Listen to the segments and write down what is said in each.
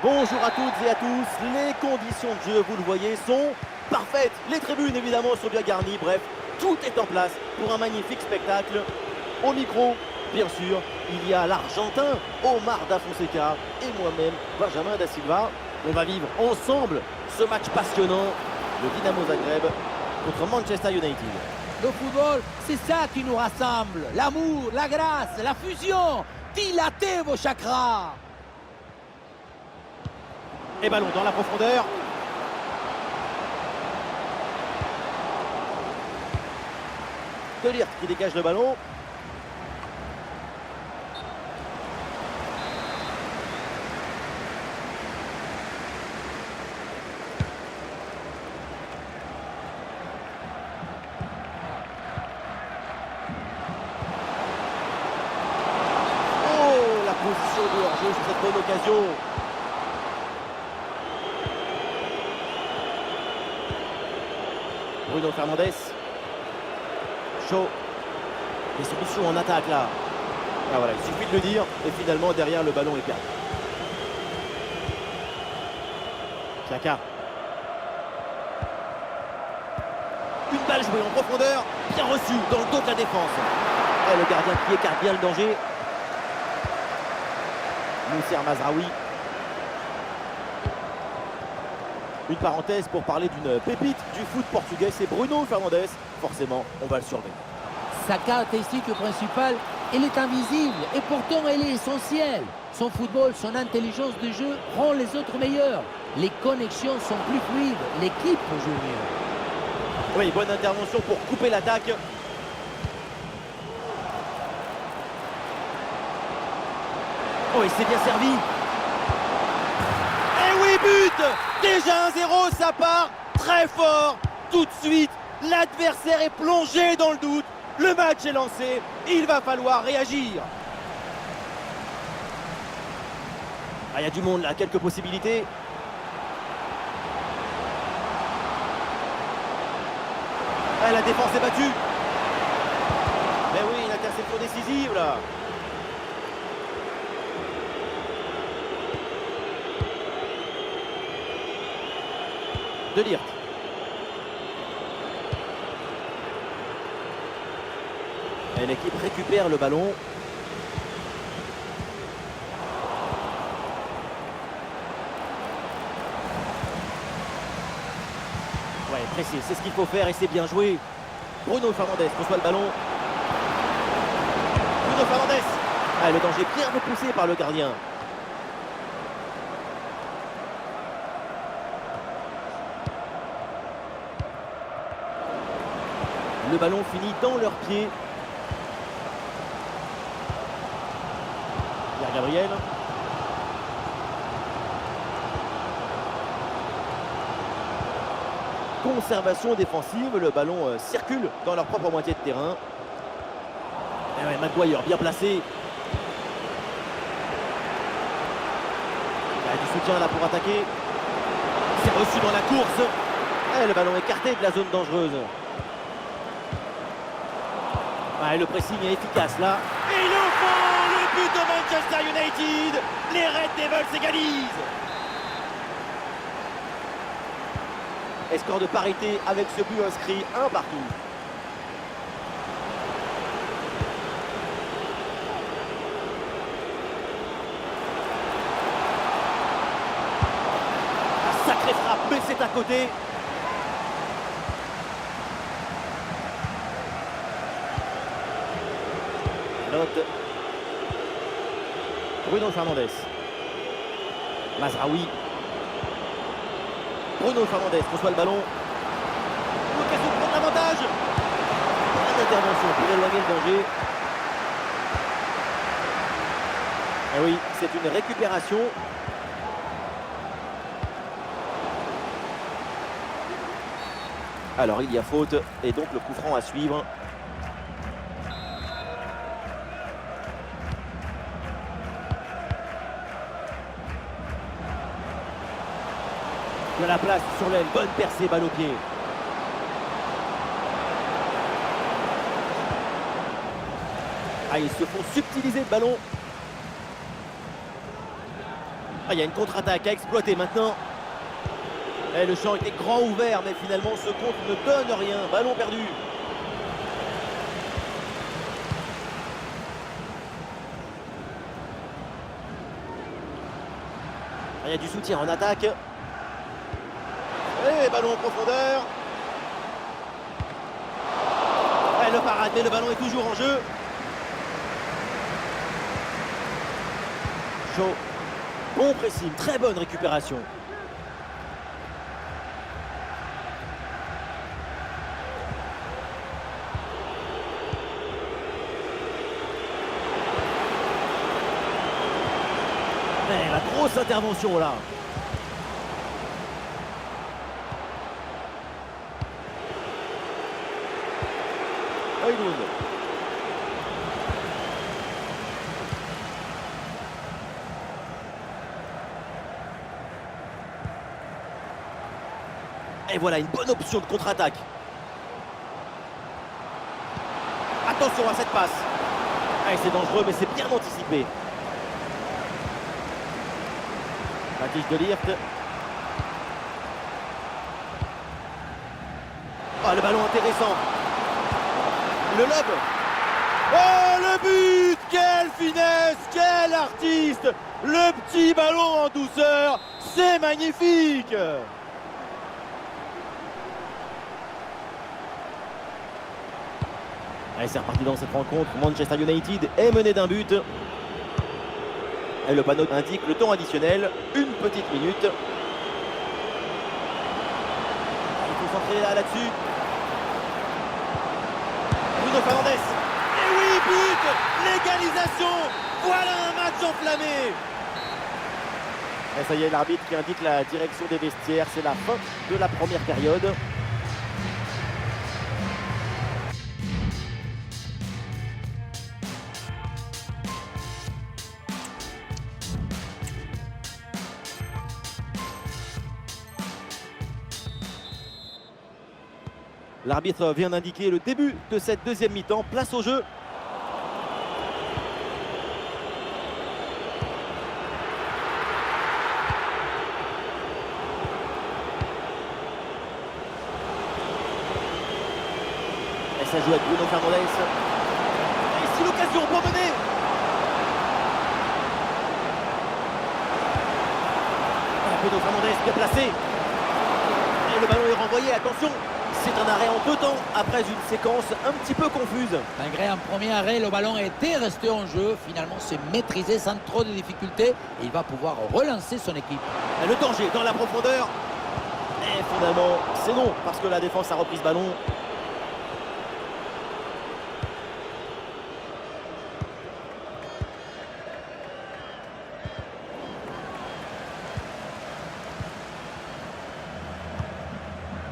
Bonjour à toutes et à tous, les conditions de jeu, vous le voyez, sont parfaites. Les tribunes évidemment sont bien garnies, bref, tout est en place pour un magnifique spectacle. Au micro, bien sûr, il y a l'Argentin Omar Da Fonseca et moi-même, Benjamin Da Silva. On va vivre ensemble ce match passionnant, le Dynamo Zagreb contre Manchester United. Le football, c'est ça qui nous rassemble. L'amour, la grâce, la fusion. Dilatez vos chakras. Et ballon dans la profondeur. De Ligt qui dégage le ballon. Oh, la position de hors-jeu sur cette bonne occasion. Bruno Fernandes. Chaud. Des solutions en attaque là. Ah, voilà, il suffit de le dire. Et finalement, derrière, le ballon est perdu. Xhaka. Une balle jouée en profondeur. Bien reçue dans le dos de la défense. Et le gardien qui écarte bien le danger. Mousser Mazraoui. Une parenthèse pour parler d'une pépite du foot portugais, c'est Bruno Fernandes. Forcément, on va le surveiller. Sa caractéristique principale, elle est invisible et pourtant elle est essentielle. Son football, son intelligence de jeu rend les autres meilleurs. Les connexions sont plus fluides, l'équipe joue mieux. Oui, bonne intervention pour couper l'attaque. Oh, il s'est bien servi. Et oui, but! Déjà 1-0, ça part très fort. Tout de suite, l'adversaire est plongé dans le doute. Le match est lancé, il va falloir réagir. Ah, il y a du monde là, quelques possibilités. Ah, la défense est battue. Mais oui, une interception décisive là. De Ligt. Et l'équipe récupère le ballon. Ouais, pressé, c'est ce qu'il faut faire et c'est bien joué. Bruno Fernandes reçoit le ballon. Bruno Fernandes. Ah, le danger bien repoussé par le gardien. Le ballon finit dans leurs pieds. Pierre Gabriel. Conservation défensive, le ballon circule dans leur propre moitié de terrain. Et ouais, Maguire bien placé. Il y a du soutien là pour attaquer. C'est reçu dans la course. Et le ballon écarté de la zone dangereuse. Ah, et le pressing est efficace là. Et il est au fond, le but de Manchester United. Les Red Devils s'égalisent. Et score de parité avec ce but inscrit, un partout. Un sacré frappe, mais c'est à côté. Note. Bruno Fernandes. Mazraoui. Bruno Fernandes reçoit le ballon. L'occasion de prendre l'avantage. Bonne intervention pour éloigner le danger. Et oui, c'est une récupération. Alors il y a faute et donc le coup franc à suivre. De la place sur l'aile, bonne percée, balle au pied. Ah, ils se font subtiliser le ballon. Ah, il y a une contre-attaque à exploiter maintenant. Et le champ était grand ouvert, mais finalement ce contre ne donne rien. Ballon perdu. Il y a du soutien en attaque. Et ballon en profondeur. Et le parade, mais le ballon est toujours en jeu. Chaud. Bon pressing, très bonne récupération. Et la grosse intervention là. Højlund. Et voilà une bonne option de contre-attaque. Attention à cette passe. Ah, c'est dangereux, mais c'est bien anticipé. Matthijs de Ligt. Oh, le ballon intéressant. Le lob. Oh, le but! Quelle finesse! Quel artiste! Le petit ballon en douceur. C'est magnifique! Allez, c'est reparti dans cette rencontre. Manchester United est mené d'un but. Et le panneau indique le temps additionnel. Une petite minute. Il faut centrer là-dessus. Bruno Fernandes. Et oui, but! L'égalisation! Voilà un match enflammé! Et ça y est, l'arbitre qui indique la direction des vestiaires. C'est la fin de la première période. L'arbitre vient d'indiquer le début de cette deuxième mi-temps. Place au jeu. Et ça joue avec Bruno Fernandes. Et ici l'occasion pour mener. Bruno Fernandes bien placé. Et le ballon est renvoyé. Attention. C'est un arrêt en deux temps après une séquence un petit peu confuse. Malgré un premier arrêt, le ballon était resté en jeu. Finalement, c'est maîtrisé sans trop de difficultés. Et il va pouvoir relancer son équipe. Le danger dans la profondeur. Et finalement, c'est non, parce que la défense a repris ce ballon.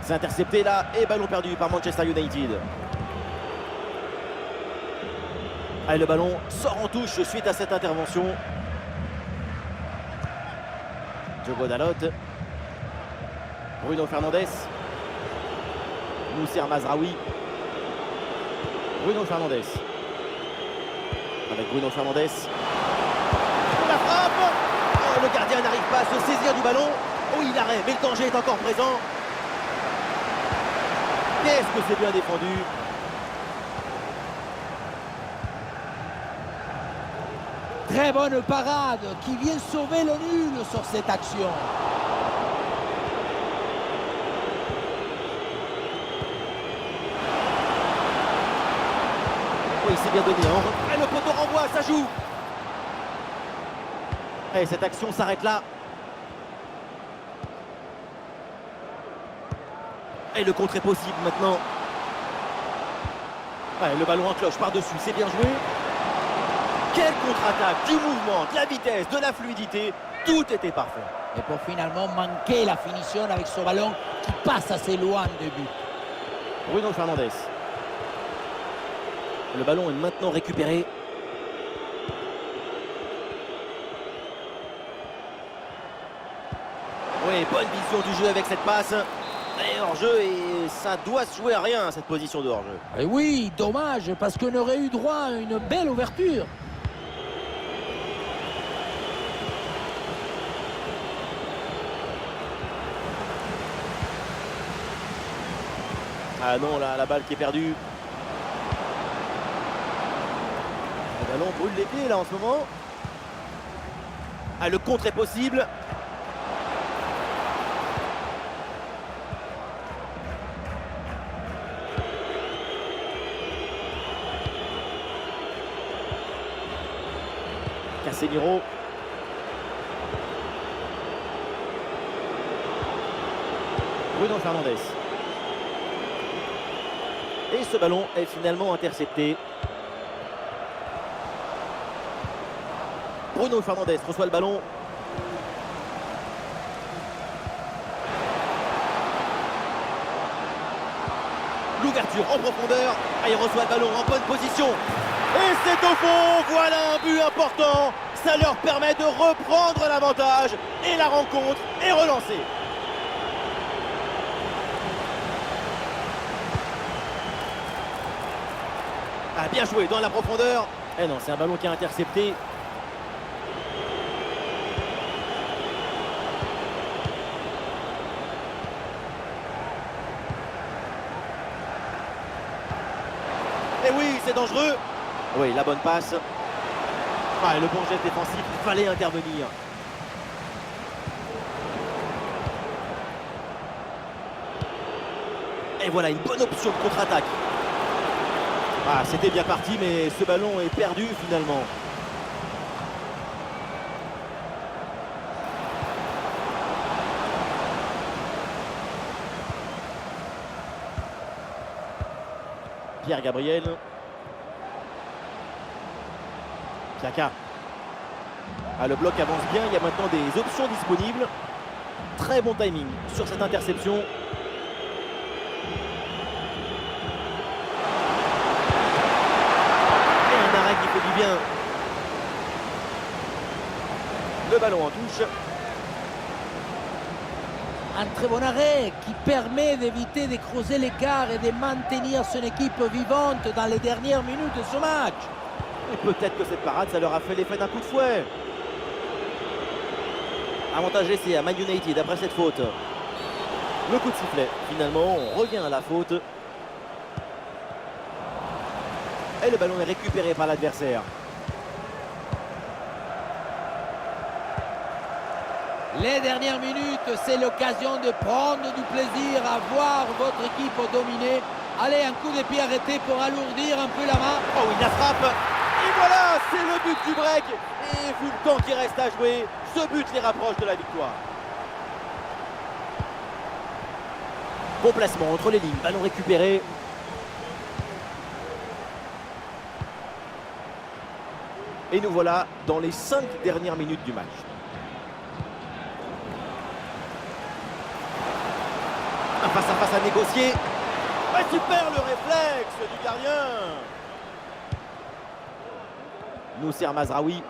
C'est intercepté là et ballon perdu par Manchester United. Allez, le ballon sort en touche suite à cette intervention. Diogo Dalot. Bruno Fernandes. Noussair Mazraoui. Bruno Fernandes. Avec Bruno Fernandes. La frappe. Oh, le gardien n'arrive pas à se saisir du ballon. Oh, il arrête, mais le danger est encore présent. Qu'est-ce que c'est bien défendu. Très bonne parade qui vient sauver le nul sur cette action. Oui, c'est bien donné. Et le poteau renvoie, ça joue. Et cette action s'arrête là. Et le contre est possible maintenant. Ouais, le ballon en cloche par-dessus, c'est bien joué. Quelle contre-attaque, du mouvement, de la vitesse, de la fluidité. Tout était parfait. Et pour finalement manquer la finition avec ce ballon qui passe assez loin du but. Bruno Fernandes. Le ballon est maintenant récupéré. Oui, bonne vision du jeu avec cette passe. Et hors-jeu, et ça doit se jouer à rien, cette position de hors-jeu. Et oui, dommage, parce qu'on aurait eu droit à une belle ouverture. Ah non, là, la balle qui est perdue. Le ballon brûle les pieds là en ce moment. Ah, le contre est possible. Casemiro. Bruno Fernandes. Et ce ballon est finalement intercepté. Bruno Fernandes reçoit le ballon. L'ouverture en profondeur. Ah, il reçoit le ballon en bonne position. Et c'est au fond. Voilà un but important. Ça leur permet de reprendre l'avantage. Et la rencontre est relancée. Ah, bien joué dans la profondeur. Eh non, c'est un ballon qui a intercepté. Et oui, c'est dangereux. Oui, la bonne passe. Ah, et le bon geste défensif, il fallait intervenir. Et voilà, une bonne option de contre-attaque. Ah, c'était bien parti, mais ce ballon est perdu finalement. Pierre Gabriel. Xhaka. Ah, le bloc avance bien, il y a maintenant des options disponibles. Très bon timing sur cette interception. Et un arrêt qui fait du bien. Le ballon en touche. Un très bon arrêt qui permet d'éviter de creuser l'écart et de maintenir son équipe vivante dans les dernières minutes de ce match. Et peut-être que cette parade, ça leur a fait l'effet d'un coup de fouet. Avantage laissé à Man United après cette faute. Le coup de sifflet. Finalement, on revient à la faute. Et le ballon est récupéré par l'adversaire. Les dernières minutes, c'est l'occasion de prendre du plaisir à voir votre équipe dominer. Allez, un coup de pied arrêté pour alourdir un peu la main. Oh oui, la frappe. Et voilà, c'est le but du break. Et vu le temps qui reste à jouer, ce but les rapproche de la victoire. Bon placement entre les lignes, ballon récupéré. Et nous voilà dans les 5 dernières minutes du match. Un face à face à négocier. Ah, super le réflexe du gardien. Noussair Mazraoui.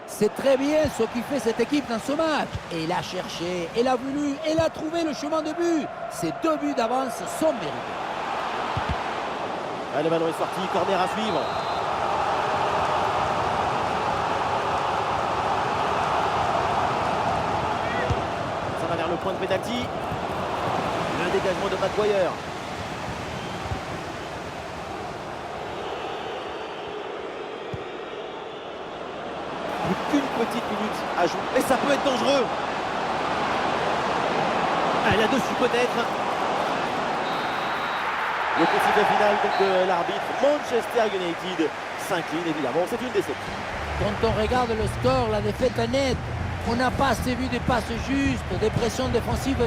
C'est très bien ce qui fait cette équipe dans ce match. Et il a cherché, il a voulu, il a trouvé le chemin de but. Ces 2 buts d'avance sont mérités. Ah, le ballon est sorti, corner à suivre. Ça va vers le point de pénalty. Le dégagement de Maguire. Plus qu'une petite minute à jouer. Et ça peut être dangereux. Ah, là-dessus peut-être. Le coup de sifflet final donc de l'arbitre. Manchester United s'incline évidemment. C'est une déception. Quand on regarde le score, la défaite est nette. On n'a pas assez vu des passes justes, des pressions défensives